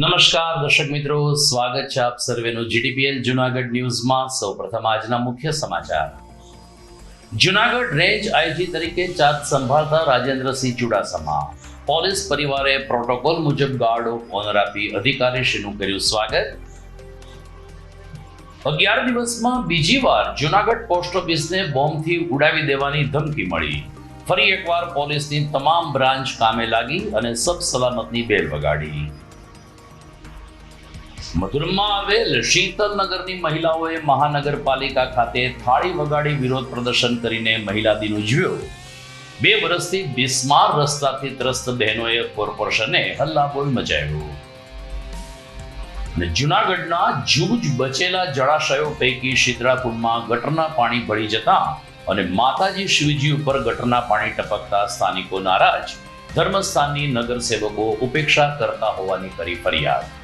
નમસ્કાર દર્શક મિત્રો, સ્વાગત છે આપ સર્વેનું જીટીપીએલ જુનાગઢ ન્યૂઝમાં। સૌપ્રથમ આજના મુખ્ય સમાચાર। જુનાગઢ રેન્જ આઈજી તરીકે ચાર્જ સંભાળતા રાજેન્દ્રસિંહ ચુડાસમા, પોલીસ પરિવારે પ્રોટોકોલ મુજબ ગાર્ડ ઓફ ઓનર આપી અધિકારીશ્રીનું કર્યું સ્વાગત। 11 દિવસમાં બીજી વાર જુનાગઢ પોસ્ટ ઓફિસને બોમ્બથી ઉડાવી દેવાની ધમકી મળી। ફરી એકવાર પોલીસની તમામ બ્રાન્ચ કામે લાગી અને સબ સલામતની બેલ વગાડી। મધુરમાં આવેલ શીતલનગરની મહિલાઓએ મહાનગરપાલિકા ખાતે થાળી વગાડી વિરોધ પ્રદર્શન કરીને મહિલા દિન ઉજવ્યો। 2 વર્ષથી બિસ્માર રસ્તાથી ત્રસ્ત બહેનોએ કોર્પોરેશને હલ્લાબોલ મચાવ્યો। જુનાગઢના જૂજ બચેલા જળાશયો પૈકી શીતળાકુંડમાં ગટરના પાણી ભળી જતા અને માતાજી શિવજી ઉપર ગટરના પાણી ટપકતા સ્થાનિકો નારાજ। ધર્મસ્થાનની નગરસેવકો ઉપેક્ષા કરતા હોવાની કરી ફરિયાદ।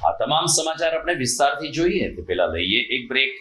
આ તમામ સમાચાર આપણે વિસ્તારથી જોઈએ તે પહેલા લઈએ એક break.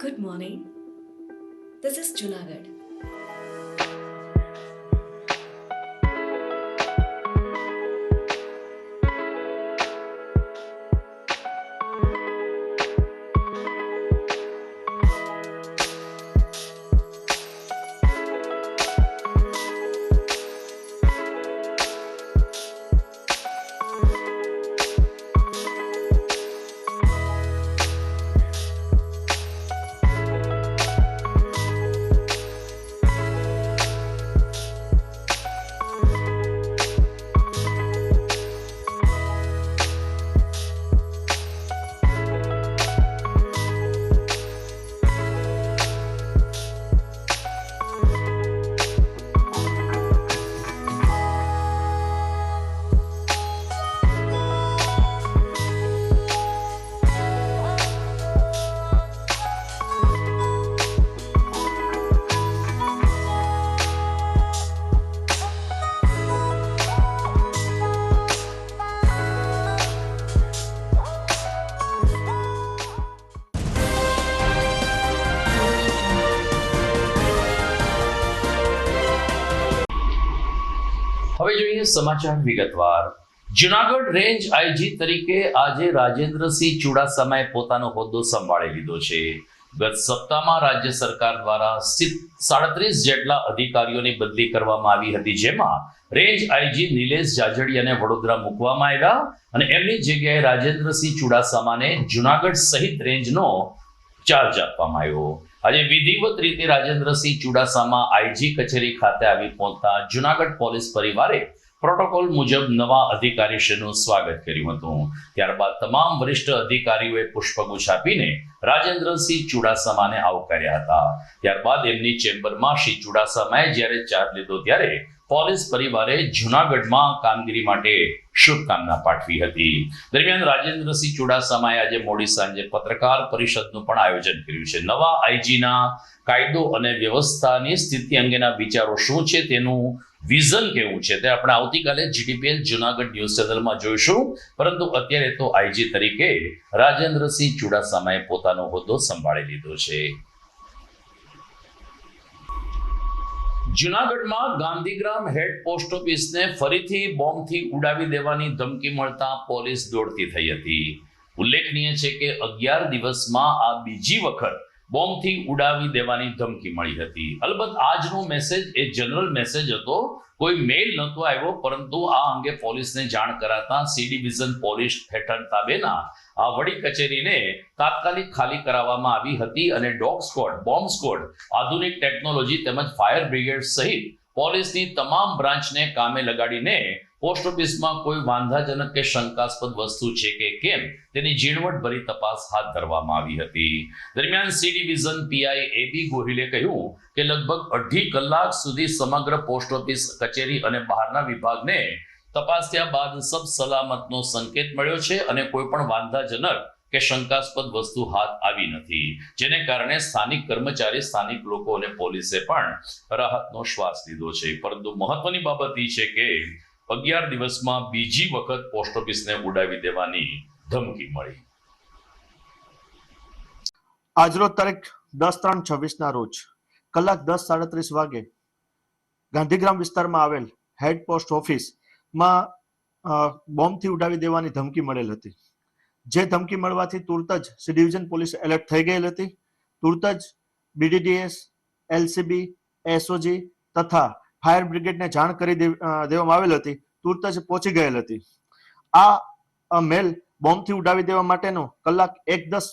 Good morning. This is Junagadh. હવે જોઈએ સમાચાર વિગતવાર। જુનાગઢ રેન્જ આઈજી તરીકે આજે રાજેન્દ્રસિંહ ચુડાસમાએ પોતાનો હોદ્દો સંભાળી લીધો છે। ગત સપ્તાહમાં રાજ્ય સરકાર દ્વારા 37 જેટલા અધિકારીઓની બદલી કરવામાં આવી હતી, જેમાં રેન્જ આઈજી નિલેશ જાજડિયાને વડોદરા મૂકવામાં આવ્યા અને એમની જગ્યાએ રાજેન્દ્રસિંહ ચુડાસમાને જુનાગઢ સહિત રેન્જનો ચાર્જ આપવામાં આવ્યો। આજે વિધિવત રીતે રાજેન્દ્રસિંહ ચુડાસમા આઈજી કચેરી ખાતે આવી પહોંચતા જુનાગઢ પોલીસ પરિવારે પ્રોટોકોલ મુજબ નવા અધિકારીશ્રીનું સ્વાગત કર્યું હતું. ત્યારબાદ તમામ વરિષ્ઠ અધિકારીઓએ પુષ્પગુચ્છ આપીને રાજેન્દ્રસિંહ ચુડાસમાને આવકાર્યા હતા. ત્યારબાદ એમની ચેમ્બરમાં શ્રી ચુડાસમાએ જ્યારે ચાર્જ લીધો ત્યારે પોલીસ પરિવારે જૂનાગઢમાં કામગીરી માટે શુભકામના પાઠવી હતી. દરમિયાન રાજેન્દ્રસિંહ ચુડાસમાએ આજે મોડી સાંજે પત્રકાર પરિષદનું પણ આયોજન કર્યું છે. નવા આઈજીના કાયદો અને વ્યવસ્થાની સ્થિતિ અંગેના વિચારો શું છે, તેનું વિઝન કેવું છે, તે આપણે આવતીકાલે જીટીપીએલ જૂનાગઢ ન્યૂઝ ચેનલમાં જોઈશું. પરંતુ અત્યારે તો આઈજી તરીકે રાજેન્દ્રસિંહ ચુડાસમાએ પોતાનો હોદ્દો સંભાળી લીધો છે. જૂનાગઢમાં ગાંધીગ્રામ હેડ પોસ્ટ ઓફિસને ફરીથી બોમ્બથી ઉડાવી દેવાની ધમકી મળતા પોલીસ દોડતી થઈ હતી. ઉલ્લેખનીય છે કે 11 દિવસમાં આ બીજી વખત બોમ્બથી ઉડાવી દેવાની ધમકી મળી હતી. અલબત્ત આજનો મેસેજ એ જનરલ મેસેજ હતો, કોઈ મેલ નહોતો આવ્યો, પરંતુ આ અંગે પોલીસને જાણ કરાતા સી ડિવિઝન પોલીસ હેઠળ તાબેના આ વડી કચેરીને તાત્કાલિક ખાલી કરાવવામાં આવી હતી અને ડોગ સ્ક્વોડ, બોમ્બ સ્ક્વોડ, આધુનિક ટેકનોલોજી તેમજ ફાયર બ્રિગેડ સહિત પોલીસની તમામ બ્રાન્ચને કામે લગાડીને પોસ્ટ ઓફિસમાં કોઈ વાંધાજનક કે શંકાસ્પદ વસ્તુ છે કે કેમ તેની ઝીણવટભરી તપાસ હાથ ધરવામાં આવી હતી. દરમિયાન સી ડિવિઝન પીઆઈ એબી ગોહિલે કહ્યું કે લગભગ 2.5 કલાક સુધી સમગ્ર પોસ્ટ ઓફિસ કચેરી અને બહારના વિભાગને તપાસ્યા બાદ સબ સલામતનો સંકેત મળ્યો છે અને કોઈ પણ વાંધાજનક કે શંકાસ્પદ વસ્તુ હાથ આવી નથી, જેને કારણે સ્થાનિક કર્મચારી, સ્થાનિક લોકો અને પોલીસે પણ રાહતનો શ્વાસ લીધો છે. પરંતુ મહત્વની બાબત એ છે કે 11 દિવસમાં બીજી વખત પોસ્ટ ઓફિસને ઉડાવી દેવાની ધમકી મળી. આજરોજ તારીખ 10/3/26 ના રોજ કલાક 10:37 વાગે ગાંધીગ્રામ વિસ્તારમાં આવેલ હેડ પોસ્ટ ઓફિસમાં બોમ્બથી ઉડાવી દેવાની ધમકી મળેલ હતી. જે ધમકી મળવાથી તુરત જ સી ડિવિઝન પોલીસ એલર્ટ થઈ ગયેલ હતી. તુરત જ BDDS, LCB, SOG તથા ફાયર બ્રિગેડને જાણ કરી દેવામાં આવેલ હતી. તુરત જ પહોંચી ગયેલ હતી. આ મેલ બોમ્બથી ઉડાવી દેવા માટેનો કલાક 1:10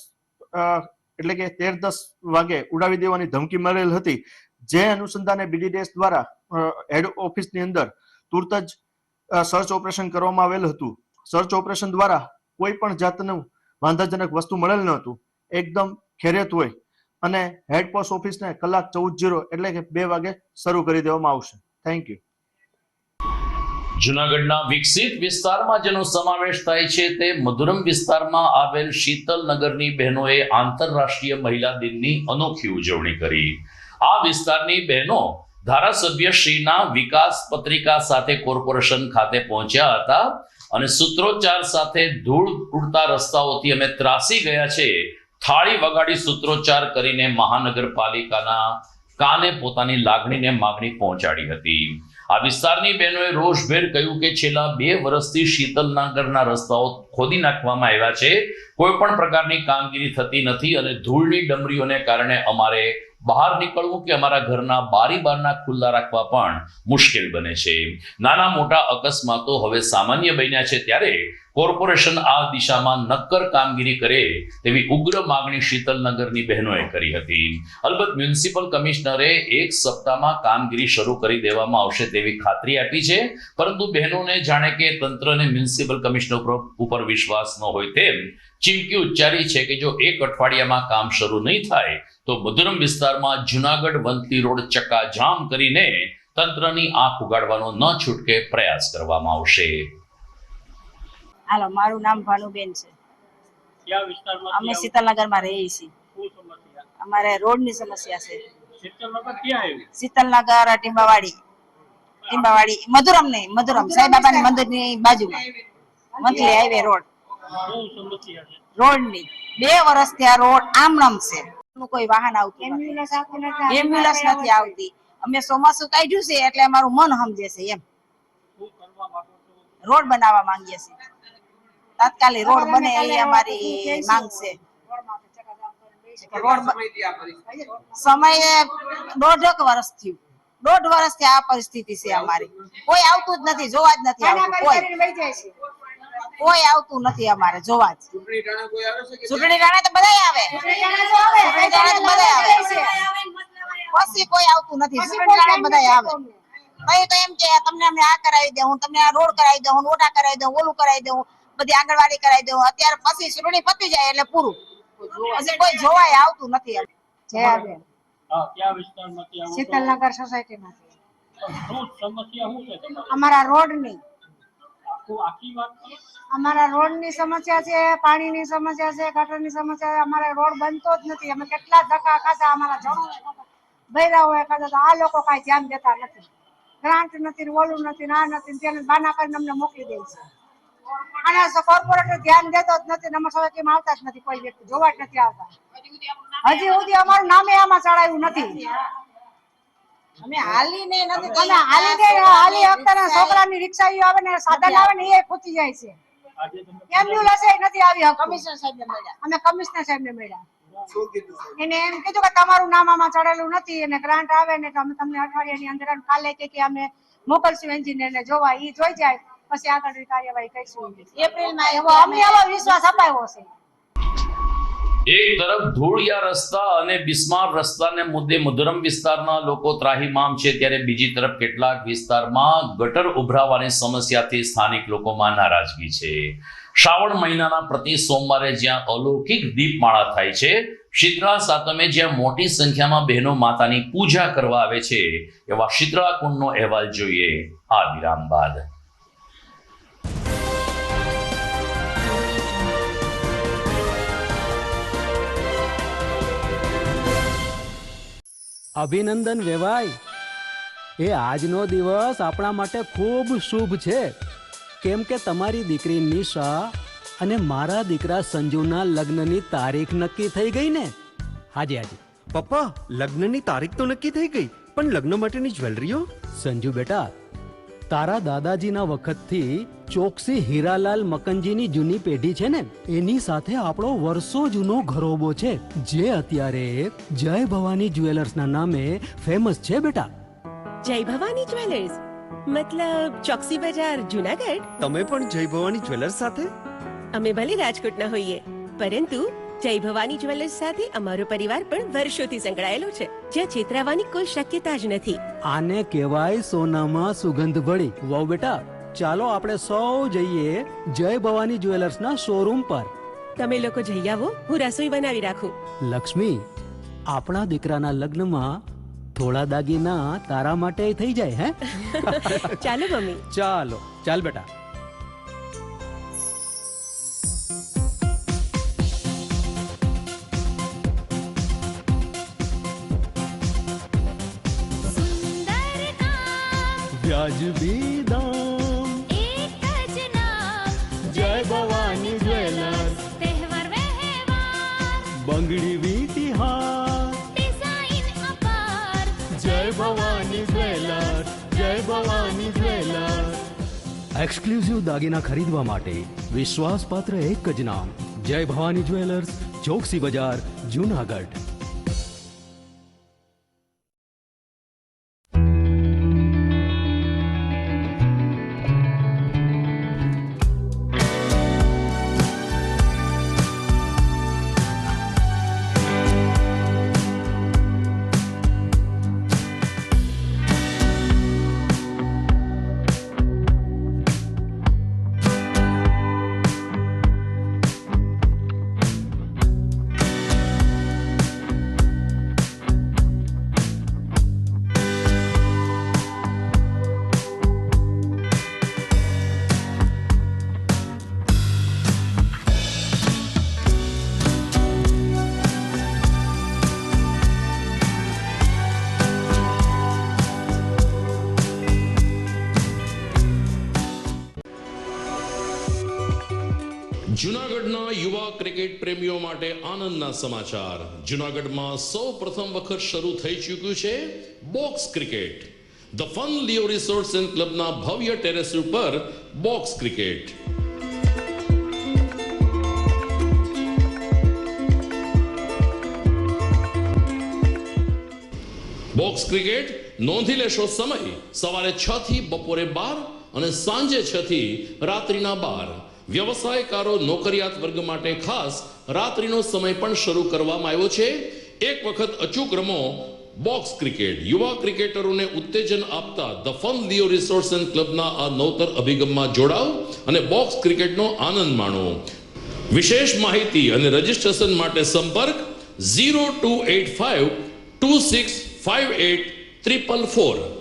એટલે કે 13:10 વાગે ઉડાવી દેવાની ધમકી મળેલ હતી. જે અનુસંધાને BDDS દ્વારા હેડ ઓફિસની અંદર તુરત જ સર્ચ ઓપરેશન કરવામાં આવેલ હતું. સર્ચ ઓપરેશન દ્વારા કોઈ પણ જાતનું વાંધાજનક વસ્તુ મળેલ ન હતું. એકદમ ખેરિયત હોય અને હેડ પોસ્ટ ઓફિસને કલાક 14:00 એટલે કે 2 વાગે શરૂ કરી દેવામાં આવશે. Thank you. જૂનાગઢના વિકસિત વિસ્તારમાં જેનો સમાવેશ થાય છે તે મધુરમ વિસ્તારમાં આવેલ શીતલનગરની બહેનોએ આંતરરાષ્ટ્રીય મહિલા દિનની અનોખી ઉજવણી કરી. આ વિસ્તારની બહેનો ધારાસભ્ય શ્રીના વિકાસ પત્રિકા સાથે કોર્પોરેશન ખાતે પહોંચ્યા હતા અને સૂત્રોચ્ચાર સાથે ધૂળ ઉડતા રસ્તાઓથી અમે ત્રાસી ગયા છે, થાળી વગાડી સૂત્રોચ્ચાર કરીને મહાનગરપાલિકાના કાને પોતાની લાગણીને માગણી પહોંચાડી હતી. આ વિસ્તારની બહેનોએ રોષભેર કહ્યું કે છેલ્લા 2 વર્ષથી શીતલનગરના રસ્તાઓ ખોદી નાખવામાં આવ્યા છે, કોઈ પણ પ્રકારની કામગીરી થતી નથી અને ધૂળની ડમરીઓને કારણે અમારે બહાર નીકળવું કે અમારા ઘરના બારી બારણા ખુલ્લા રાખવા પણ મુશ્કેલ બને છે. નાના મોટા અકસ્માતો હવે સામાન્ય બન્યા છે, ત્યારે કોર્પોરેશન આ દિશામાં નક્કર કામગીરી કરે તેવી ઉગ્ર માગણી શીતલનગરની બહેનોએ કરી હતી. અલબત્ત મ્યુનિસિપલ કમિશનરે 1 સપ્તાહમાં કામગીરી શરૂ કરી દેવામાં આવશે તેવી ખાતરી આપી છે, પરંતુ બહેનોને જાણે કે તંત્રને મ્યુનિસિપલ કમિશનર ઉપર વિશ્વાસ ન હોય તેમ ચીમકી ઉચ્ચારી છે કે જો 1 અઠવાડિયામાં કામ શરૂ નહીં થાય તો મધુરમ વિસ્તારમાં જૂનાગઢ વંથલી રોડ ચક્કાજામ કરીને તંત્રની આંખ ઉગાડવાનો ન છૂટકે પ્રયાસ કરવામાં આવશે. હાલો, મારું નામ ભાનુબેન છે. કયા વિસ્તારમાં અમે શીતલનગરમાં રહીએ છીએ. શું સમસ્યા? અમારે રોડની સમસ્યા છે. શીતલનગર ક્યાં આવ્યું? શીતલનગર ટીંબાવાડી મધુરમ નહીં, મધુરમ સાંઈબાબાની મંદિરની બાજુમાં મંથલી હાઈવે રોડ. શું સમસ્યા છે? રોડની 2 વર્ષથી આ રોડ આમનામ છે. કોઈ વાહન આવતું નથી, એમ્બ્યુલન્સ નથી આવતી. અમે ચોમાસું કાઢ્યું છે એટલે અમારું મન સમજે છે એમ. શું કરવા માંગો છો? રોડ બનાવવા માંગીએ છીએ. તાત્કાલિક રોડ બને એ અમારી માંગ છે. રોડ સમયે 1.5 વર્ષ થયું. 1.5 વર્ષથી આ પરિસ્થિતિ છે અમારી. કોઈ આવતું જ નથી, જોવા જ નથી આવતું. કોઈ આવતું નથી અમારે જોવા જ. ચૂંટણી ટાણે તો બધાય આવે, પછી કોઈ આવતું નથી. ચૂંટણી ટાણે બધાય આવે. તો એમ કે તમને અમે આ કરાવી દઉં, હું તમને આ રોડ કરાવી દઉં, ઓટા કરાવી દઉં, ઓલું કરાવી દઉં, બધી આંગણવાડી કરાવી દઉં. અત્યારે પછી ચૂંટણી પતી જાય એટલે પૂરું, પછી કોઈ જોવાય આવતું નથી. જયાબેન હા, કયા વિસ્તારમાંથી આવો છો? શીતલનગર સોસાયટીમાંથી. શું સમસ્યા શું છે તમારી? અમારા રોડની આખી વાત કરો. અમારા રોડની સમસ્યા છે, પાણીની સમસ્યા છે, ગટરની સમસ્યા છે. અમારા રોડ બનતો જ નથી. અમે કેટલા ધક્કા ખાધા, અમારા જણો ભૈરા હોય ખાધા, તો આ લોકો કાંઈ ધ્યાન દેતા નથી. ગ્રાન્ટ નથી, ઓલું નથી, આ નથી, તેને બાના કરીને અમને મોકલી દે છે. અને કોર્પોરેટર ધ્યાન દેતો જ નથી. અમારા સોસાયટીમાં આવતા જ નથી, કોઈ વ્યક્તિ જોવા જ નથી આવતા. હજી સુધી અમારું નામે આમાં ચડાયું નથી. અમે હાલીને હપ્તાના છોકરાની રિક્ષા આવે ને સાધન આવે ને એ ખૂટી જાય છે. આજે તમે એમ્બ્યુલન્સ નથી આવી. કમિશનર સાહેબને મળ્યા, અમે કમિશનર સાહેબને મળ્યા. એને એમ કીધું કે તમારું નામ આમાં ચડેલું નથી અને ગ્રાન્ટ આવે ને તો અમે તમને અઠવાડિયાની અંદર કાલે કે અમે મોકલશું એન્જિનિયરને જોવા, ઈ જોઈ જાય પછી આગળની કાર્યવાહી કરીશું. એપ્રિલમાં એવો અમને એવો વિશ્વાસ અપાયો છે. એક તરફ ધૂળિયા રસ્તા અને બિસ્માર રસ્તાને મુદ્દે મધુરમ વિસ્તારના લોકો ત્રાહિમામ છે, ત્યારે બીજી તરફ કેટલાક વિસ્તારમાં ગટર ઉભરાવાની સમસ્યાથી સ્થાનિક લોકોમાં નારાજગી છે. શ્રાવણ મહિનાના પ્રતિ સોમવારે જ્યાં અલૌકિક દીપમાળા થાય છે, શીતળા સાતમે જ્યાં મોટી સંખ્યામાં બહેનો માતાની પૂજા કરવા આવે છે, એવા શીતળા કુંડનો અહેવાલ જોઈએ આ વિરામ બાદ. અભિનંદન વેવાય, એ આજનો દિવસ આપણા માટે ખૂબ શુભ છે, કેમ કે તમારી દીકરી નિશા અને મારા દીકરા સંજુના લગ્નની તારીખ નક્કી થઈ ગઈ ને. હાજી હાજી પપ્પા, લગ્નની તારીખ તો નક્કી થઈ ગઈ, પણ લગ્ન માટેની જ્વેલરીઓ? સંજુ બેટા, તારા દાદાજીના વખતથી ચોકસી હીરાલાલ મકનજીની જૂની પેઢી છે ને, એની સાથે આપણો વર્ષો જૂનો ઘરોબો છે, જે અત્યારે જય ભવાની જ્વેલર્સના નામે ફેમસ છે બેટા. જય ભવાની જ્વેલર્સ મતલબ ચોકસી બજાર જુનાગઢ? તમે પણ જય ભવાની જ્વેલર્સ સાથે? અમે ભલે રાજકોટના હોઈએ, પરંતુ જય ભવાની જ્વેલર્સ સાથે અમારો પરિવાર પણ વર્ષોથી સંકળાયેલો છે, જ્યાં છેતરાવાની કોઈ શક્યતા જ નથી. આને કહેવાય સોનામાં સુગંધ ભળી. વાવ બેટા, ચાલો આપણે સૌ જઈએ જય ભવાની જ્વેલર્સના શોરૂમ પર. તમે લોકો જઈ આવો, હું રસોઈ બનાવી રાખું. લક્ષ્મી, આપણા દીકરાના લગ્નમાં થોડા દાગીના તારા માટે થઈ જાય. હે ચાલો મમ્મી. ચાલો ચાલ બેટા. વ્યાજબી દામ, એક જ નામ, જય ભવાની જ્વેલર્સ, તહેવાર વ્યવહાર, બંગડી વીટી હાર, ડિઝાઇન અપાર, જય ભવાની જ્વેલર્સ, જય ભવાની જ્વેલર્સ. એક્સક્લુઝિવ દાગીના ખરીદવા માટે વિશ્વાસપાત્ર એક જ નામ, જય ભવાની જ્વેલર્સ, ચોકસી બજાર, જુનાગઢ. જૂનાગઢના યુવા ક્રિકેટ પ્રેમીઓ માટે આનંદના સમાચાર. જૂનાગઢમાં સૌ પ્રથમ વખત શરૂ થઈ ચૂક્યું છે box cricket. The Fun Leo Resorts and ક્લબના ભવ્ય ટેરેસ ઉપર બોક્સ ક્રિકેટ. બોક્સ ક્રિકેટ નોંધી લેશો સમય સવારે 6 થી બપોરે 12 અને સાંજે 6 થી રાત્રિના 12. વ્યવસાયકારો નોકરિયાત વર્ગ માટે ખાસ રાત્રિનો સમય પણ શરૂ કરવામાં આવ્યો છે. એક વખત અચૂક રમો બોક્સ ક્રિકેટ યુવા ક્રિકેટરોને ઉત્તેજન આપતા the Fun Leo Resorts and ક્લબના આ નવતર અભિગમમાં જોડાઓ અને બોક્સ ક્રિકેટનો આનંદ માણો. વિશેષ માહિતી અને રજીસ્ટ્રેશન માટે સંપર્ક 0285 2658 444.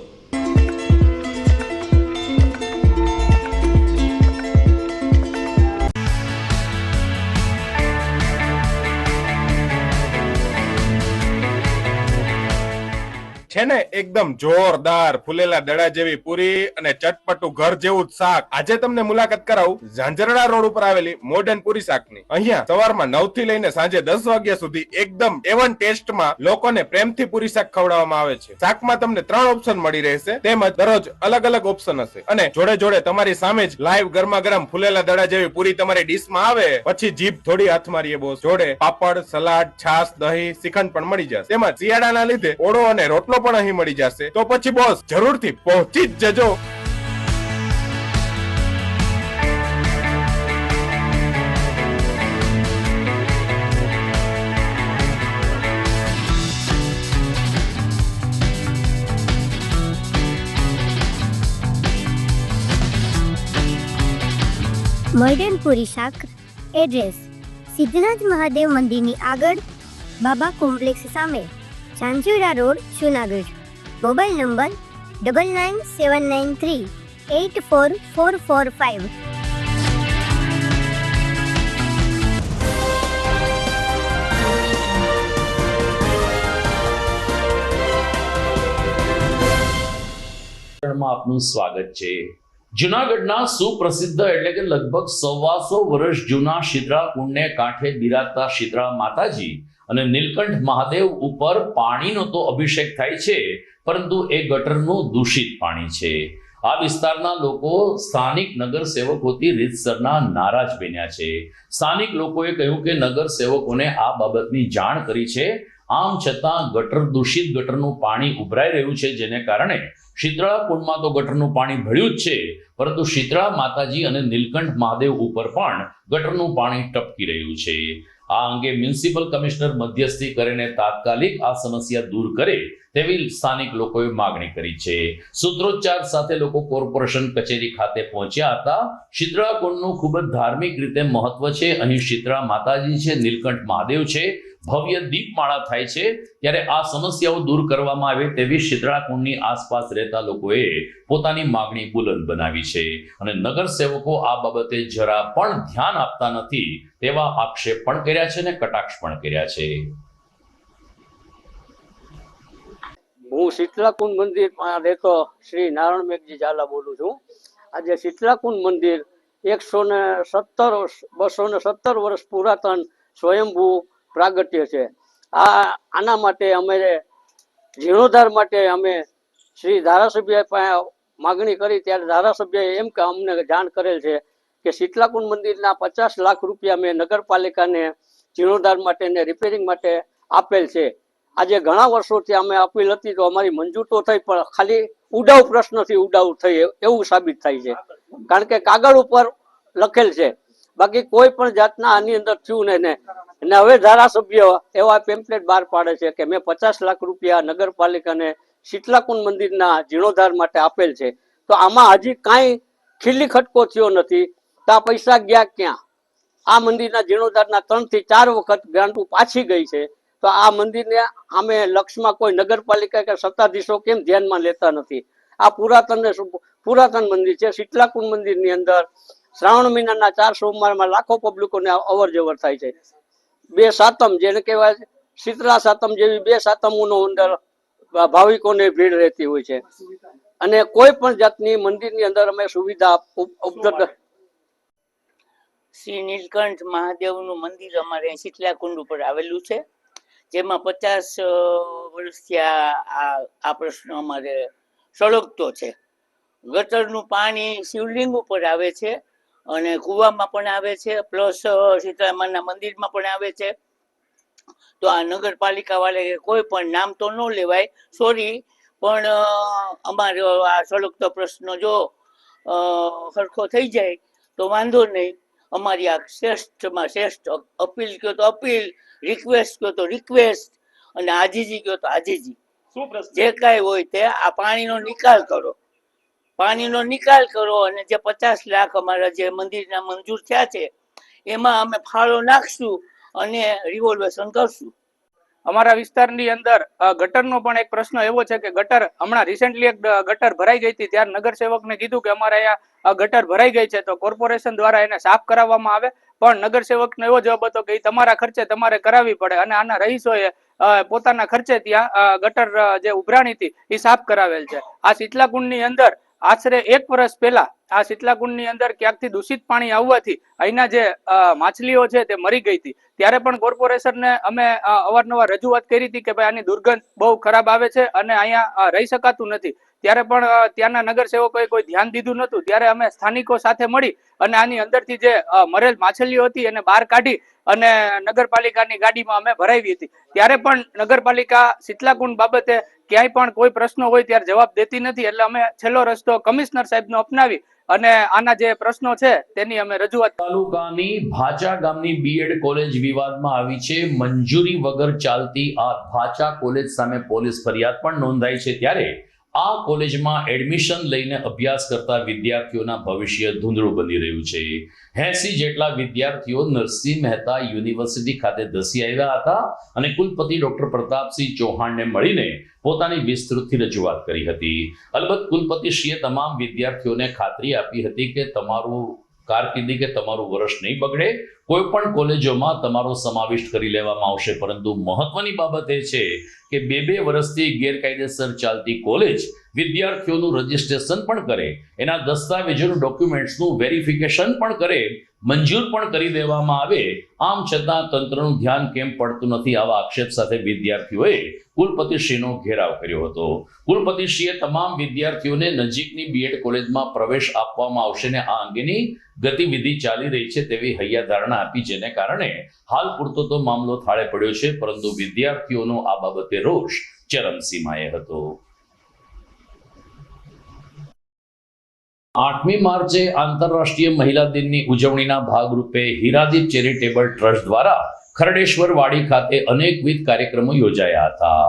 છે ને એકદમ જોરદાર ફૂલેલા દડા જેવી પૂરી અને ચટપટું ઘર જેવું જ શાક. આજે તમને મુલાકાત કરાવું ઝાંઝરડા રોડ ઉપર આવેલી મોડર્ન પૂરી શાકની. અહીંયા સવારમાં 9 થી લઈને સાંજે 10 વાગ્યા સુધી એકદમ એવન ટેસ્ટમાં લોકોને પ્રેમથી પૂરી શાક ખવડાવવામાં આવે છે. શાકમાં તમને 3 ઓપ્શન મળી રહેશે, તેમજ દરરોજ અલગ અલગ ઓપ્શન હશે અને જોડે જોડે તમારી સામે જ લાઈવ ગરમા ગરમ ફૂલેલા દડા જેવી પૂરી તમારી ડીશમાં આવે પછી જીભ થોડી હાથ મારીએ બોસ. જોડે પાપડ, સલાડ, છાશ, દહીં, શ્રીખંડ પણ મળી જશે. તેમજ શિયાળાના લીધે ઓળો અને રોટલો પણ અહીં મળી જશે. તો પછી બોસ જરૂરથી પહોંચી જ જજો. મોડર્ન પૂરી શાક. એડ્રેસ સિદ્ધનાથ મહાદેવ મંદિરની આગળ, બાબા કોમ્પ્લેક્સ સામે, Zanzarda road, Junagadh. Mobile number 9979384445. આપનું સ્વાગત છે. જુનાગઢના સુપ્રસિદ્ધ એટલે કે લગભગ 125 વર્ષ જૂના શીતળા કુંડને કાંઠે બિરાજતા શીતળા માતાજી અને નીલકંઠ મહાદેવ ઉપર પાણીનો તો અભિષેક થાય છે, પરંતુ એ ગટરનું દૂષિત પાણી છે. આ વિસ્તારના લોકો સ્થાનિક નગર સેવકોથી રીતસરના નારાજ બન્યા છે. સ્થાનિક લોકોએ કહ્યું કે નગર સેવકોને આ બાબતની જાણ કરી છે, આમ છતાં દૂષિત ગટરનું પાણી ઉભરાઈ રહ્યું છે, જેને કારણે શીતળા કુંડમાં તો ગટરનું પાણી ભળ્યું જ છે, પરંતુ શીતળા માતાજી અને નીલકંઠ મહાદેવ ઉપર પણ ગટરનું પાણી ટપકી રહ્યું છે. આ અંગે મ્યુનિસિપલ કમિશનર મધ્યસ્થી કરીને તાત્કાલિક આ સમસ્યા દૂર કરે તેવી સ્થાનિક લોકોએ માગણી કરી છે. સૂત્રોચ્ચાર સાથે લોકો કોર્પોરેશન કચેરી ખાતે પહોંચ્યા હતા. શીતળા કુંડનું ખૂબ જ ધાર્મિક રીતે મહત્વ છે. અહીં શીતળા માતાજી છે, નીલકંઠ મહાદેવ છે, ભવ્ય દીપમાળા થાય છે. ત્યારે આ સમસ્યાઓ દૂર કરવામાં આવે તેવી શીતળા કુંડની આસપાસ રહેતા લોકોએ પોતાની માગણી બુલંદ બનાવી છે અને નગર સેવકો આ બાબતે જરા પણ ધ્યાન આપતા નથી તેવા આક્ષેપ પણ કર્યા છે અને કટાક્ષ પણ કર્યા છે. હું શીતળાકુંડ મંદિરમાં રહેતો શ્રી નારાયણ મેઘજી ઝાલા બોલું છું. આજે શીતળાકુંડ મંદિર 217 વર્ષ પુરાતન સ્વયંભૂ પ્રાગટ્ય છે. આના માટે અમે જીર્ણોદ્ધાર માટે અમે શ્રી ધારાસભ્ય પાસે માગણી કરી, ત્યારે ધારાસભ્યએ એમ કે અમને જાણ કરેલ છે કે શીતળાકુંડ મંદિરના 50 લાખ રૂપિયા મેં નગરપાલિકાને જીર્ણોદ્ધાર માટે ને રિપેરિંગ માટે આપેલ છે. આજે ઘણા વર્ષોથી અમે અપીલ હતી તો અમારી મંજૂર તો થઈ, પણ ખાલી ઉડાવ પ્રશ્નથી ઉડાવ થઈ એવું સાબિત થાય છે, કારણ કે કાગળ ઉપર લખેલ છે, બાકી કોઈ પણ જાતના આની અંદર થયું ને. અને હવે ધારાસભ્ય એવા પેમ્પલેટ બહાર પાડે છે કે મેં 50 લાખ રૂપિયા નગરપાલિકાને શીતળાકુંડ મંદિરના જીર્ણોદ્ધાર માટે આપેલ છે. તો આમાં હજી કાંઈ ખીલી ખટકો થયો નથી, તો આ પૈસા ગયા ક્યાં? આ મંદિરના જીર્ણોદ્ધારના 3 થી 4 વખત ગ્રાન્ટો પાછી ગઈ છે. તો આ મંદિરને આમે લક્ષમાં કોઈ નગરપાલિકા કે સત્તાધીશો કેમ ધ્યાનમાં લેતા નથી? આ પુરાતન મંદિર છે. શીતળાકુંડ મંદિરની અંદર શ્રાવણ મહિનાના 4 સોમવારમાં લાખો પબ્લિકોને અવર જવર થાય છે. 2 સાતમ જેને કહેવાય શીતળા સાતમ જેવી 2 સાતમોનો અંદર ભાવિકોને ભીડ રહેતી હોય છે, અને કોઈ પણ જાતની મંદિરની અંદર અમે સુવિધા ઉપલબ્ધ. શ્રી નીલકંઠ મહાદેવનું મંદિર અમારે શીતળાકુંડ ઉપર આવેલું છે, જેમાં 50 વર્ષથી આ પ્રશ્ન અમારે સળગતો છે. ગટરનું પાણી શિવલિંગ ઉપર આવે છે અને કુવામાં પણ આવે છે, પ્લસ સીતારામના મંદિરમાં પણ આવે છે. તો આ નગરપાલિકા વાળા કોઈ પણ નામ તો ન લેવાય, સોરી, પણ અમારો આ સળગતો પ્રશ્ન જો સરખો થઈ જાય તો વાંધો નહીં. અમારી આ શ્રેષ્ઠમાં શ્રેષ્ઠ અપીલ કહો તો અપીલ, રિક્વેસ્ટ કહો તો રિક્વેસ્ટ, અને આજીજી કહો તો આજીજી. શું પ્રશ્ન? જે કાંઈ હોય તે આ પાણીનો નિકાલ કરો, પાણીનો નિકાલ કરો, અને જે 50 લાખ અમારા જે મંદિરના મંજૂર થયા છે એમાં અમે ફાળો નાખશું અને રિવોલ્વેશન કરશું. અમારા વિસ્તારની અંદર ગટરનો પણ એક પ્રશ્ન એવો છે કે ગટર હમણાં રિસેન્ટલી એક ગટર ભરાઈ ગઈ હતી, ત્યારે નગરસેવકને કીધું કે અમારે અહીંયા ગટર ભરાઈ ગઈ છે તો કોર્પોરેશન દ્વારા એને સાફ કરાવવામાં આવે, પણ નગરસેવકનો એવો જવાબ હતો કે એ તમારા ખર્ચે તમારે કરાવવી પડે, અને આના રહીશોએ પોતાના ખર્ચે ત્યાં ગટર જે ઉભરાણી હતી એ સાફ કરાવેલ છે. આ શીતલાકુંડની અંદર આશરે 1 વર્ષ પહેલા આ શીતલાકુંડની અંદર ક્યાંકથી દૂષિત પાણી આવવાથી અહીંના જે માછલીઓ છે તે મરી ગઈ હતી. ત્યારે પણ કોર્પોરેશનને અમે અવારનવાર રજૂઆત કરી હતી કે ભાઈ આની દુર્ગંધ બહુ ખરાબ આવે છે અને અહીંયા રહી શકાતું નથી. ત્યારે પણ ત્યાંના નગરસેવકોએ કોઈ ધ્યાન દીધું નહોતું. ત્યારે અમે સ્થાનિકો સાથે મળી અને આની અંદરથી જે મરેલ માછલીઓ હતી એને બહાર કાઢી અને નગરપાલિકાની ગાડીમાં અમે ભરાવી હતી. ત્યારે પણ નગરપાલિકા શીતલાકુંડ બાબતે ક્યાંય પણ કોઈ પ્રશ્નો હોય ત્યારે જવાબ દેતી નથી. એટલે અમે છેલ્લો રસ્તો કમિશનર સાહેબનો અપનાવી અને આના જે પ્રશ્નો છે તેની અમે રજૂઆત. તાલુકાની ભાચા ગામની બીએડ કોલેજ વિવાદમાં આવી છે. મંજૂરી વગર ચાલતી આ ભાચા કોલેજ સામે પોલીસ ફરિયાદ પણ નોંધાઈ છે. ત્યારે આ કોલેજમાં એડમિશન લઈને અભ્યાસ કરતા વિદ્યાર્થીઓના ભવિષ્ય ધૂંધળું બની રહ્યું છે. 80 જેટલા વિદ્યાર્થીઓ નરસિંહ મહેતા યુનિવર્સિટી ખાતે ધસી આવ્યા હતા અને કુલપતિ ડોક્ટર પ્રતાપસિંહ ચૌહાણને મળીને પોતાની વિસ્તૃતથી રજૂઆત કરી હતી. અલબત્ત કુલપતિશ્રીએ તમામ વિદ્યાર્થીઓને ખાતરી આપી હતી કે તમારું કારકિર્દી કે તમારું વર્ષ નહીં બગડે, કોઈ પણ કોલેજોમાં તમારો સમાવિષ્ટ કરી લેવામાં આવશે. પરંતુ મહત્વની બાબત એ છે કે 2 વર્ષથી ગેરકાયદેસર ચાલતી કોલેજ વિદ્યાર્થીઓનું રજીસ્ટ્રેશન પણ કરે, એના દસ્તાવેજોનું ડોક્યુમેન્ટ્સનું વેરિફિકેશન પણ કરે, મંજૂર પણ કરી દેવામાં આવે, આમ છતાં તંત્રનું ધ્યાન કેમ પડતું નથી, આવા આક્ષેપ સાથે વિદ્યાર્થીઓએ કુલપતિશ્રીનો ઘેરાવ કર્યો હતો. કુલપતિશ્રીએ તમામ વિદ્યાર્થીઓને નજીકની બીએડ કોલેજમાં પ્રવેશ આપવામાં આવશે ને આ અંગેની ગતિવિધિ ચાલી રહી છે તેવી હૈયાધારણા આપી, જેને કારણે હાલ પૂરતો તો મામલો થાળે પડ્યો છે. પરંતુ વિદ્યાર્થીઓનો આ બાબતે રોષ ચરમસીમાએ હતો. 8મી માર્ચે આંતરરાષ્ટ્રીય મહિલા દિનની ઉજવણીના ભાગરૂપે હીરાદીપ ચેરિટેબલ ટ્રસ્ટ દ્વારા ખરડેશ્વર વાડી ખાતે અનેકવિધ કાર્યક્રમો યોજાયા હતા.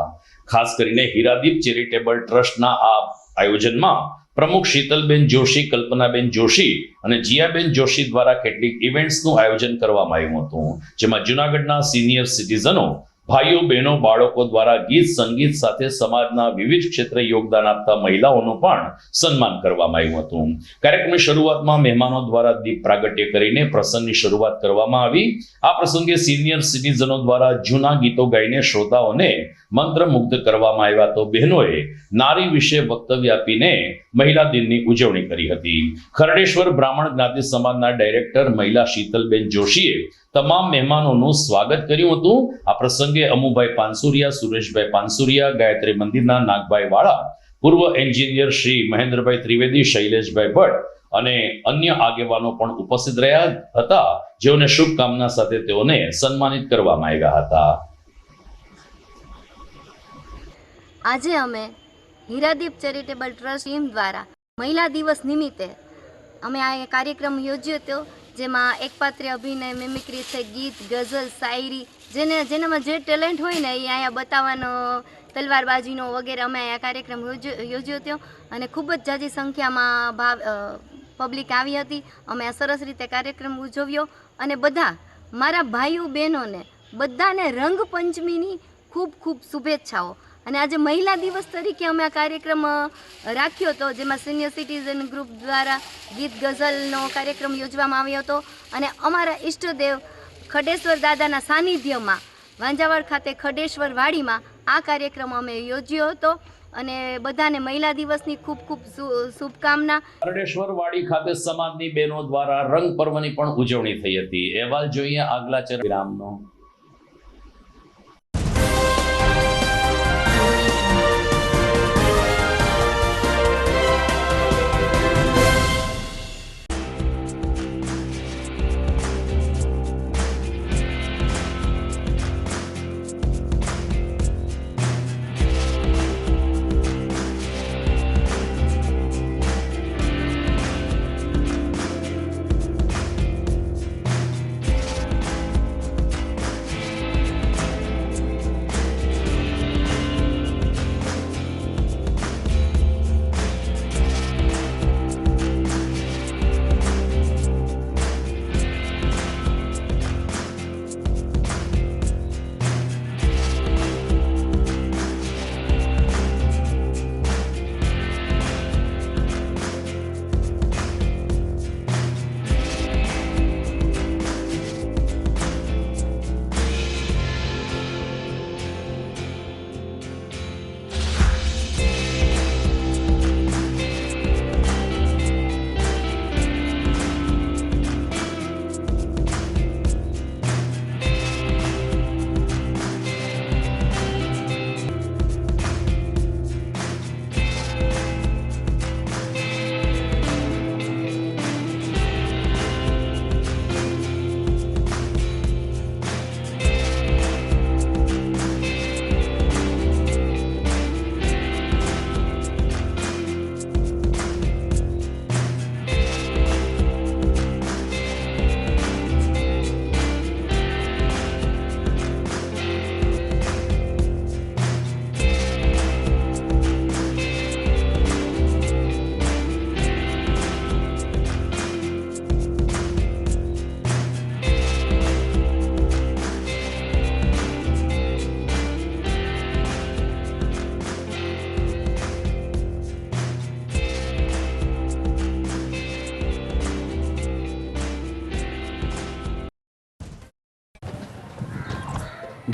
ખાસ કરીને હીરાદીપ ચેરિટેબલ ટ્રસ્ટના આ આયોજનમાં પ્રમુખ શીતલબેન જોશી, કલ્પનાબેન જોશી અને જીયાબેન જોશી દ્વારા કેટલીક ઇવેન્ટ્સનું આયોજન કરવામાં આવ્યું હતું, જેમાં જૂનાગઢના સિનિયર સિટીઝનો, ભાઈઓ બહેનો, બાળકો દ્વારા ગીત સંગીત સાથે સમાજના વિવિધ ક્ષેત્રે યોગદાન આપતા મહિલાઓનું પણ સન્માન કરવામાં આવ્યું હતું. કાર્યક્રમની શરૂઆતમાં મહેમાનો દ્વારા દીપ પ્રાગટ્ય કરીને પ્રસંગની શરૂઆત કરવામાં આવી. આ પ્રસંગે સિનિયર સિટીઝનો દ્વારા જૂના ગીતો ગાઈને શ્રોતાઓને મંત્રમુગ્ધ કરવામાં આવ્યા. તો બહેનોએ નારી વિશે વક્તવ્ય આપીને મહિલા દિનની ઉજવણી કરી હતી. ખરડેશ્વર બ્રાહ્મણ જ્ઞાતિ સમાજના ડાયરેક્ટર મહિલા શીતલબેન જોશીએ તમામ મહેમાનોનું સ્વાગત કર્યું હતું. આ પ્રસંગે અમુભાઈ પાનસુરિયા, સુરેશભાઈ પાનસુરિયા, ગાયત્રી મંદિરના નાગભાઈ વાળા, પૂર્વ એન્જિનિયર શ્રી મહેન્દ્રભાઈ ત્રિવેદી, શૈલેષભાઈ ભટ્ટ અને અન્ય આગેવાનો પણ ઉપસ્થિત રહ્યા હતા, જેઓને શુભકામના સાથે તેઓને સન્માનિત કરવામાં આવ્યા હતા. આજે અમે હીરાદીપ ચેરિટેબલ ટ્રસ્ટ ટીમ દ્વારા મહિલા દિવસ નિમિત્તે અમે આ કાર્યક્રમ યોજ્યો હતો, જેમાં એકપાત્રીય અભિનય, મિમિક્રી છે, ગીત, ગઝલ, શાયરી, જેનામાં જે ટેલેન્ટ હોય ને એ અહીંયા બતાવવાનો, તલવારબાજીનો વગેરે અમે આ કાર્યક્રમ યોજ્યો હતો અને ખૂબ જ ઝાઝી સંખ્યામાં પબ્લિક આવી હતી. અમે આ સરસ રીતે કાર્યક્રમ ઉજવ્યો અને બધા મારા ભાઈઓ બહેનોને બધાને રંગપંચમીની ખૂબ ખૂબ શુભેચ્છાઓ. અને આજે મહિલા દિવસ તરીકે અમે આ કાર્યક્રમ રાખ્યો હતો, જેમાં સિનિયર સિટીઝન ગ્રુપ દ્વારા ગીત ગઝલનો કાર્યક્રમ યોજવામાં આવ્યો હતો અને અમારા ઈષ્ટદેવ ખડેશ્વર દાદાના સાનિધ્યમાં વાંજાવડ ખાતે ખડેશ્વર વાડીમાં આ કાર્યક્રમ અમે યોજ્યો હતો અને બધાને મહિલા દિવસની ખૂબ ખૂબ શુભકામના. ખરડેશ્વર વાડી ખાતે સમાજની બહેનો દ્વારા રંગ પર્વની પણ ઉજવણી થઈ હતી. અહેવાલ જોઈએ આગલા વિરામનો.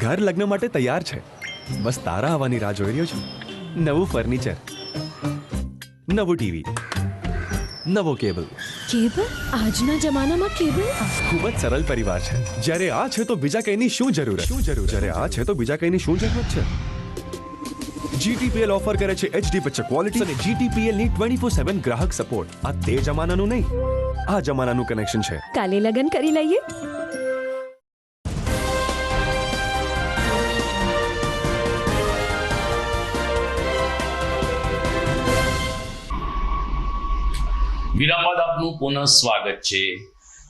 ઘર લગ્ન માટે તૈયાર છે, બસ તારા આવવાની રાહ જોઈ રહ્યો છું. નવું ફર્નિચર, નવું ટીવી, નવો કેબલ. કેબલ? આજના જમાનામાં કેબલ? ખૂબ જ સરળ પરિવાર છે. જ્યારે આ છે તો બીજા કઈની શું જરૂરત? જ્યારે આ છે તો બીજા કઈની શું જરૂરત છે? GTPL ઓફર કરે છે HD પિક્ચર ક્વોલિટી અને GTPL ની 24/7 ગ્રાહક સપોર્ટ. આ તે જમાનાનું નહીં, આ જમાનાનું કનેક્શન છે. કાલે લગન કરી લઈએ. વિરામ બાદ આપનું પુનઃ સ્વાગત છે.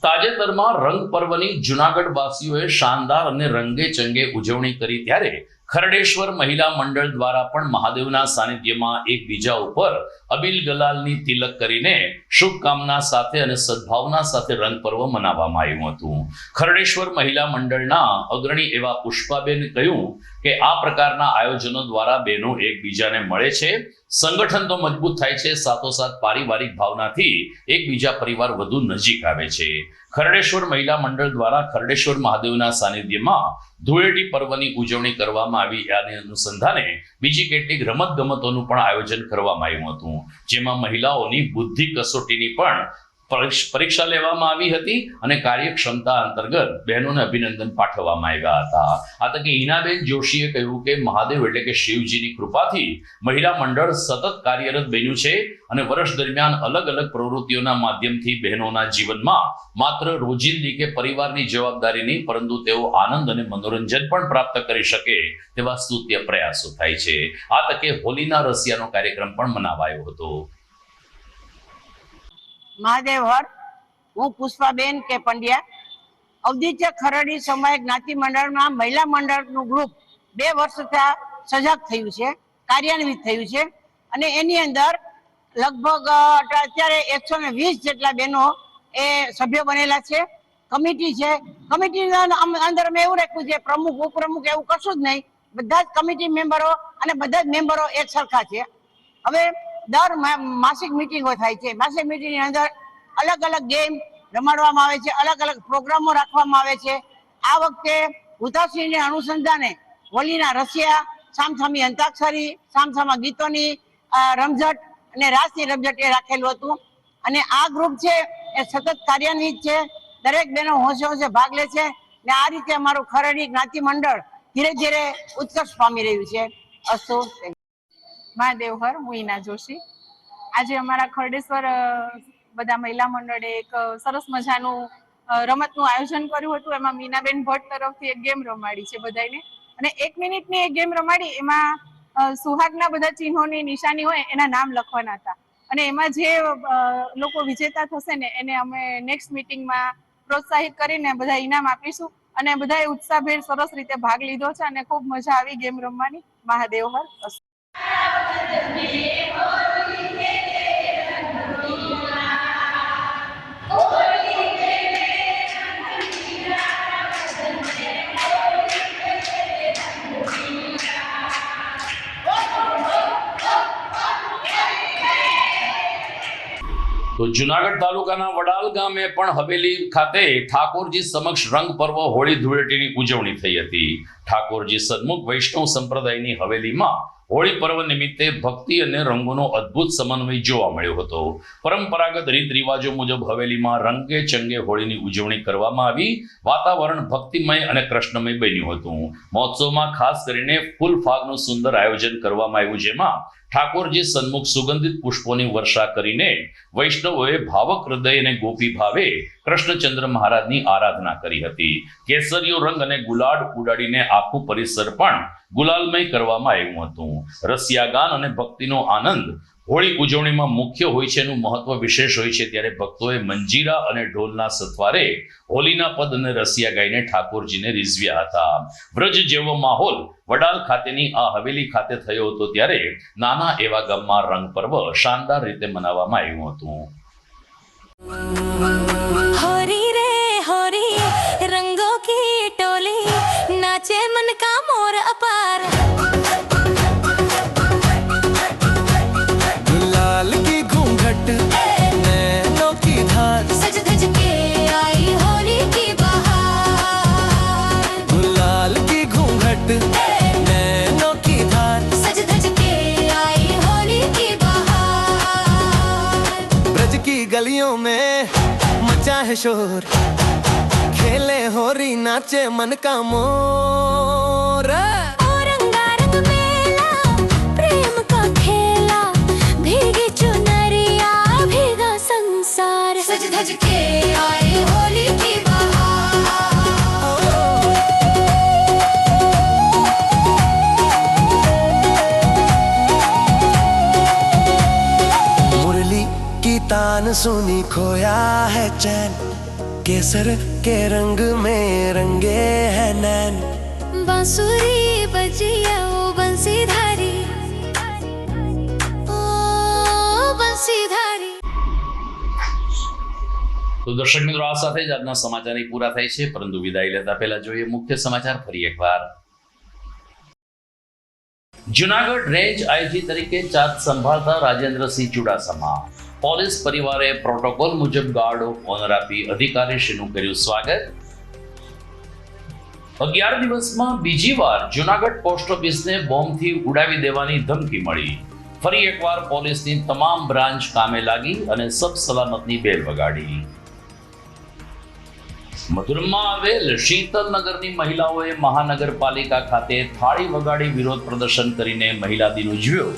તાજેતરમાં રંગ પર્વની જુનાગઢ વાસીઓએ શાનદાર અને રંગે ચંગે ઉજવણી કરી ત્યારે ખરડેશ્વર મહિલા મંડળ દ્વારા પણ મહાદેવના સાનિધ્યમાં એકબીજા ઉપર અબીલ ગલાલની તિલક કરીને શુભકામના સાથે અને સદભાવના સાથે રંગ પર્વ મનાવવામાં આવ્યું હતું. ખરડેશ્વર મહિલા મંડળના અગ્રણી એવા પુષ્પાબેન કહ્યું કે આ પ્રકારના આયોજનો દ્વારા બહેનો એકબીજાને મળે છે, સંગઠન તો મજબૂત થાય છે, સાથોસાથ પારિવારિક ભાવનાથી એકબીજા પરિવાર વધુ નજીક આવે છે. ખરડેશ્વર મહિલા મંડળ દ્વારા ખરડેશ્વર મહાદેવના સાનિધ્યમાં ધૂળેટી પર્વની ઉજવણી કરવામાં આવી. આને અનુસંધાને બીજી કેટલીક રમત ગમતોનું પણ આયોજન કરવામાં આવ્યું હતું, જેમાં મહિલાઓની બુદ્ધિ કસોટીની પણ પરીક્ષા લેવામાં આવી હતી અને કાર્યક્ષમતા અંતર્ગત બહેનોને અભિનંદન પાઠવવામાં આવ્યા હતા. આ તકે હિનાબેન જોશીએ કહ્યું કે મહાદેવ એટલે કે શિવજીની કૃપાથી મહિલા મંડળ સતત કાર્યરત બન્યું છે અને વર્ષ દરમિયાન અલગ અલગ પ્રવૃત્તિઓના માધ્યમથી બહેનોના જીવનમાં માત્ર રોજિંદી કે પરિવારની જવાબદારી નહીં, પરંતુ તેઓ આનંદ અને મનોરંજન પણ પ્રાપ્ત કરી શકે તેવા સ્તુત્ય પ્રયાસો થાય છે. આ તકે હોલીના રસિયાનો કાર્યક્રમ પણ મનાવાયો હતો. મહાદેવ હર, હું પુષ્પાબેન કે પંડ્યા, અવધિચર ખરડી સમય જ્ઞાતિ મંડળમાં મહિલા મંડળનું ગ્રુપ 2 વર્ષથી સજાગ થયું છે, કાર્યાન્વિત થયું છે અને એની અંદર લગભગ અત્યારે 120 જેટલા બહેનો એ સભ્ય બનેલા છે. કમિટી છે, કમિટીના અંદર અમે એવું રાખ્યું છે પ્રમુખ ઉપપ્રમુખ એવું કશું જ નહીં, બધા જ કમિટી મેમ્બરો અને બધા જ મેમ્બરો એક સરખા છે. હવે દર માસિક મિટિંગો થાય છે, માસિક મિટિંગની અંદર અલગ અલગ ગેમ રમાડવામાં આવે છે, અલગ અલગ પ્રોગ્રામો રાખવામાં આવે છે. આ વખતે ઉતાસીને અનુસંધાને હોલીના રસિયા, સામસામી અંતાક્ષરી, સામસામા ગીતોની રમઝટ અને રાસની રમઝટ એ રાખેલું હતું અને આ ગ્રુપ છે એ સતત કાર્યાન્વિત છે. દરેક બહેનો હોંશે હોંશે ભાગ લે છે ને આ રીતે અમારું ખરડી જ્ઞાતિ મંડળ ધીરે ધીરે ઉત્કર્ષ પામી રહ્યું છે. અસ્તુ. મહાદેવ હર, હું ઈના જોશી. આજે અમારા ખરડેશ્વર બધા મહિલા મંડળે એક સરસ મજાનું રમતનું આયોજન કર્યું હતું. એમાં મીનાબેન ભટ્ટ તરફથી એક ગેમ રમાડી છે બધાને અને 1 મિનિટની એક ગેમ રમાડી. એમાં સુહાગના બધા ચિહ્નોની નિશાની હોય એના નામ લખવાના હતા અને એમાં જે લોકો વિજેતા થશે ને એને અમે નેક્સ્ટ મીટિંગમાં પ્રોત્સાહિત કરીને બધા ઇનામ આપીશું અને બધાએ ઉત્સાહભેર સરસ રીતે ભાગ લીધો છે અને ખૂબ મજા આવી ગેમ રમવાની. મહાદેવ હર. તો જુનાગઢ તાલુકાના વડાલ ગામે પણ હવેલી ખાતે ઠાકોરજી સમક્ષ રંગ પર્વ હોળી ધૂળેટીની ઉજવણી થઈ હતી. ઠાકોરજી સન્મુખ વૈષ્ણવ સંપ્રદાયની હવેલીમાં હોળી પર્વ નિમિત્તે ભક્તિ અને રંગોનો અદ્ભુત સમન્વય જોવા મળ્યો હતો. પરંપરાગત રીત રિવાજો મુજબ હવેલીમાં રંગે ચંગે હોળીની ઉજવણી કરવામાં આવી. વાતાવરણ ભક્તિમય અને કૃષ્ણમય બન્યું હતું. મહોત્સવમાં ખાસ કરીને ફૂલ ફાગનું સુંદર આયોજન કરવામાં આવ્યું, જેમાં ઠાકોરજી સન્મુખ સુગંધિત પુષ્પોની વર્ષા કરીને વૈષ્ણવોએ ભાવક હૃદય અને ગોપી ભાવે કૃષ્ણચંદ્ર મહારાજની આરાધના કરી હતી. કેસરીયો રંગ અને ગુલાલ ઉડાડીને આખું પરિસર પણ ગુલાલમય કરવામાં આવ્યું હતું. રસિયા ગાન અને ભક્તિનો આનંદ હોળી ઉજવણીમાં મુખ્ય હોય છે, એનું મહત્વ વિશેષ હોય છે. ત્યારે ભક્તોએ મંજીરા અને ઢોલના સથવારે હોલીના પદ અને રસિયા ગાઈને ઠાકોરજીને રીઝવ્યા હતા. વ્રજ જેવો માહોલ વડાલ ખાતેની આ હવેલી ખાતે થયો હતો, ત્યારે નાના એવા ગામમાં રંગ પર્વ શાનદાર રીતે મનાવવામાં આવ્યું હતું. હોરી રે હોરી, રંગો કી ટોલી, નાચે મન કા મોર અપાર. गुलाल की घूंघट नैनों की धार, सज धज के आई होली की बहार. गुलाल की घूंघट की गलियों में मचा है शोर, खेले होरी नाचे मन का मोर। रंगारंग मेला प्रेम का खेला, भीगी चुनरिया भीगा संसार, सज धज के आए होली की तान सुनी खोया है चैन, केसर के रंग में रंगे है नैन। बांसुरी बजिया ओ बंसीधारी, ओ बंसीधारी। તો દર્શક મિત્રો, આ સાથે જ આજના સમાચાર પૂરા થાય છે, પરંતુ વિદાય લેતા પહેલા જોઈએ મુખ્ય સમાચાર ફરી એકવાર। જુનાગઢ રેન્જ આઈજી તરીકે ચાર્જ સંભાળતા રાજેન્દ્રસિંહ ચુડાસમા, પોલીસ પરિવારે પ્રોટોકોલ મુજબ ગાર્ડ ઓફ ઓનર આપી અધિકારીશ્રીનું કર્યું સ્વાગત। 11 દિવસમાં બીજી વાર જુનાગઢ પોસ્ટ ઓફિસને બોમ્બથી ઉડાવી દેવાની ધમકી મળી। ફરી એકવાર પોલીસની તમામ બ્રાન્ચ કામે લાગી અને સબ સલામતની બેલ વગાડી। મધુરમાં આવેલ શીતલનગરની મહિલાઓએ મહાનગરપાલિકા ખાતે થાળી વગાડી વિરોધ પ્રદર્શન કરીને મહિલા દિન ઉજવ્યો।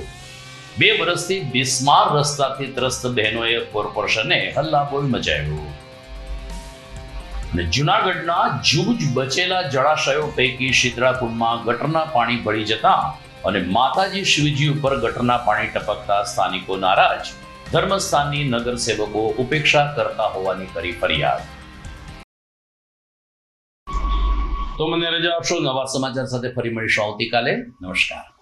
2 વર્ષથી બિસ્માર રસ્તાથી ત્રસ્ત બહેનોએ કોર્પોરેશને હલ્લાબોલ મચાવ્યો। અને જૂનાગઢના જૂજ બચેલા જળાશયો પૈકી શીતળાકુંડમાં ગટરના પાણી ભળી જતા અને માતાજી શિવજી ઉપર ગટરના પાણી ટપકતા સ્થાનિકો નારાજ, ધર્મસ્થાનની નગરસેવકો ઉપેક્ષા કરતા હોવાની કરી ફરિયાદ। તો મને રજા આપશો, નવા સમાચાર સાથે ફરી મળીશું આવતીકાલે। નમસ્કાર।